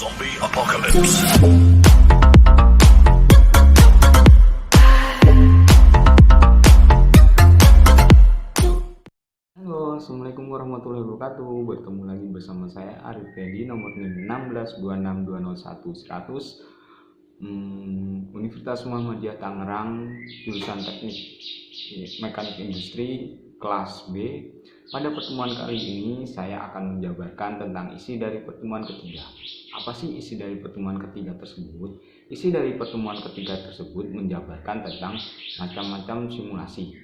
Zombie Apocalypse. Halo, assalamualaikum warahmatullahi wabarakatuh. Bertemu lagi bersama saya Arif Fendi, nomor NIM 16262011100, Universitas Muhammadiyah Tangerang, jurusan Teknik Mekanik Industri kelas B. Pada pertemuan kali ini saya akan menjabarkan tentang isi dari pertemuan ketiga. Apa sih isi dari pertemuan ketiga tersebut? Isi dari pertemuan ketiga tersebut menjabarkan tentang macam-macam simulasi.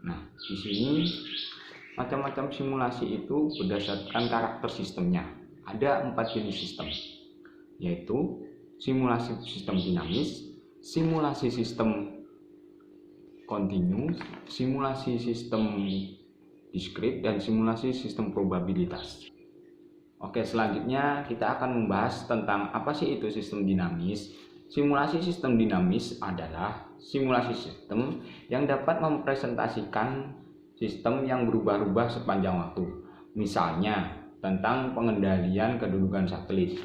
Nah, di sini macam-macam simulasi itu berdasarkan karakter sistemnya. Ada 4 jenis sistem, yaitu simulasi sistem dinamis, simulasi sistem kontinu, simulasi sistem diskrit, dan simulasi sistem probabilitas. Oke, selanjutnya kita akan membahas tentang apa sih itu sistem dinamis. Simulasi sistem dinamis adalah simulasi sistem yang dapat mempresentasikan sistem yang berubah-ubah sepanjang waktu. Misalnya tentang pengendalian kedudukan satelit.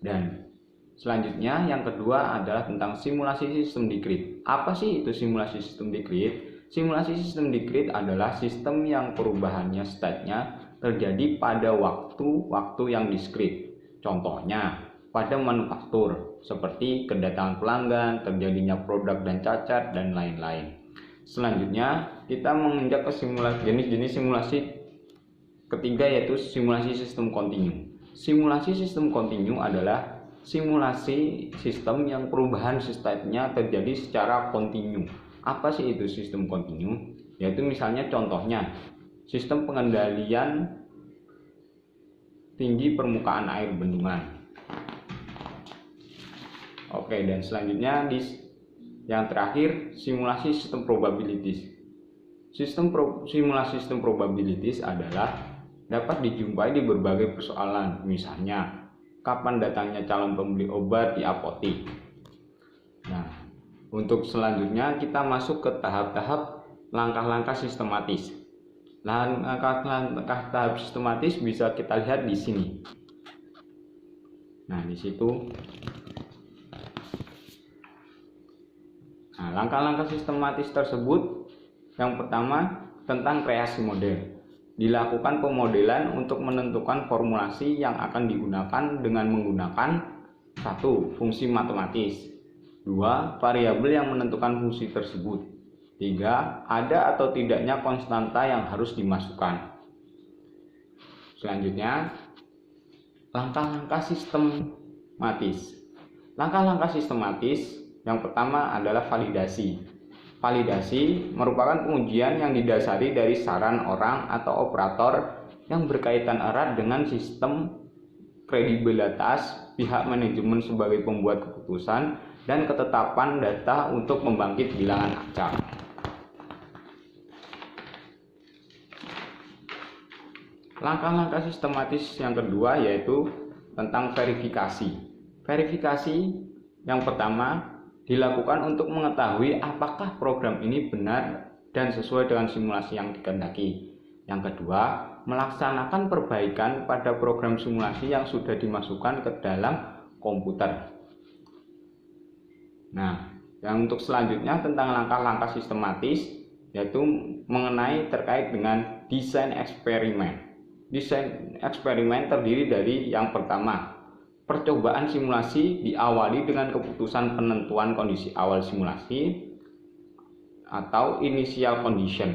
Dan selanjutnya yang kedua adalah tentang simulasi sistem diskrit. Apa sih itu simulasi sistem diskrit? Simulasi sistem diskrit adalah sistem yang perubahannya state-nya terjadi pada waktu yang diskrit. Contohnya pada manufaktur seperti kedatangan pelanggan, terjadinya produk dan cacat, dan lain-lain. Selanjutnya kita menginjak ke jenis-jenis simulasi ketiga, yaitu simulasi sistem kontinu. Simulasi sistem kontinu adalah simulasi sistem yang perubahan state-nya terjadi secara kontinu. Apa sih itu sistem kontinu? Yaitu misalnya contohnya sistem pengendalian tinggi permukaan air bendungan. Oke, dan selanjutnya yang terakhir, simulasi sistem probabilities. Simulasi sistem probabilities adalah dapat dijumpai di berbagai persoalan, misalnya kapan datangnya calon pembeli obat di apotik. Nah, untuk selanjutnya kita masuk ke tahap-tahap langkah-langkah sistematis. Langkah-langkah tahap sistematis bisa kita lihat di sini. Nah, di situ. Nah, langkah-langkah sistematis tersebut, yang pertama tentang kreasi model. Dilakukan pemodelan untuk menentukan formulasi yang akan digunakan dengan menggunakan 1. Fungsi matematis, 2. Variabel yang menentukan fungsi tersebut, 3. Ada atau tidaknya konstanta yang harus dimasukkan. Selanjutnya, langkah-langkah sistematis. Langkah-langkah sistematis yang pertama adalah validasi. Validasi merupakan pengujian yang didasari dari saran orang atau operator yang berkaitan erat dengan sistem, kredibilitas pihak manajemen sebagai pembuat keputusan, dan ketetapan data untuk membangkit bilangan acak. Langkah-langkah sistematis yang kedua yaitu tentang verifikasi. Verifikasi yang pertama dilakukan untuk mengetahui apakah program ini benar dan sesuai dengan simulasi yang dikehendaki. Yang kedua, melaksanakan perbaikan pada program simulasi yang sudah dimasukkan ke dalam komputer. Nah, yang untuk selanjutnya tentang langkah-langkah sistematis yaitu mengenai terkait dengan desain eksperimen. Desain eksperimen terdiri dari yang pertama, percobaan simulasi diawali dengan keputusan penentuan kondisi awal simulasi atau initial condition,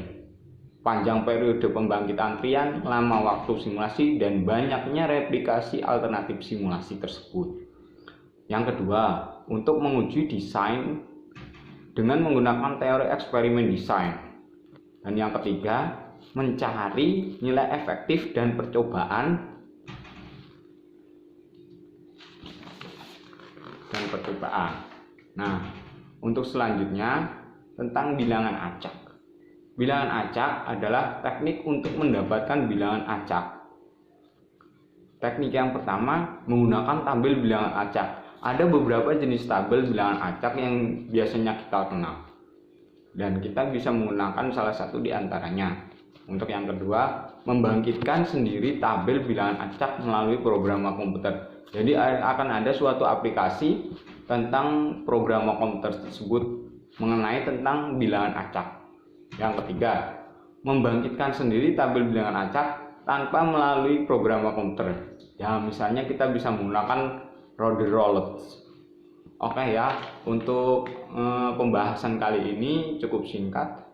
panjang periode pembangkit antrian, lama waktu simulasi, dan banyaknya replikasi alternatif simulasi tersebut. Yang kedua, untuk menguji desain dengan menggunakan teori eksperimen desain. Dan yang ketiga, mencari nilai efektif dan percobaan Nah, untuk selanjutnya tentang bilangan acak. Bilangan acak adalah teknik untuk mendapatkan bilangan acak. Teknik yang pertama menggunakan tabel bilangan acak. Ada beberapa jenis tabel bilangan acak yang biasanya kita kenal, dan kita bisa menggunakan salah satu di antaranya. Untuk yang kedua, membangkitkan sendiri tabel bilangan acak melalui program komputer. Jadi akan ada suatu aplikasi tentang program komputer tersebut mengenai tentang bilangan acak. Yang ketiga, membangkitkan sendiri tabel bilangan acak tanpa melalui program komputer. Ya, misalnya kita bisa menggunakan Rode Roulette. Oke ya, untuk pembahasan kali ini cukup singkat.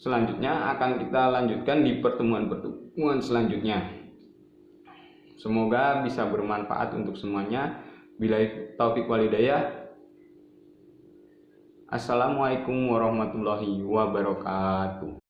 Selanjutnya akan kita lanjutkan di pertemuan selanjutnya. Semoga bisa bermanfaat untuk semuanya. Billahi taufik wal hidayah. Assalamualaikum warahmatullahi wabarakatuh.